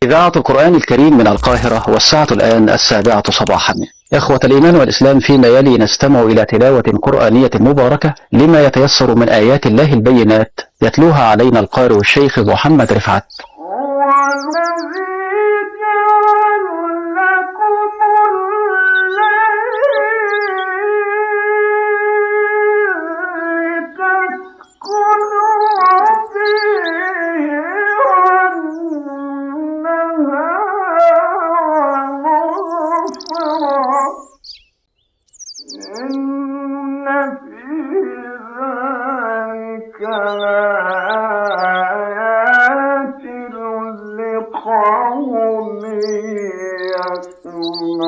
إذاعة القرآن الكريم من القاهرة، والساعة الآن 7:00 صباحا. إخوة الإيمان والإسلام، فيما يلي نستمع إلى تلاوة قرآنية مباركة لما يتيسر من آيات الله البينات، يتلوها علينا القارئ الشيخ محمد رفعت. لآيات لقوم يسمعون.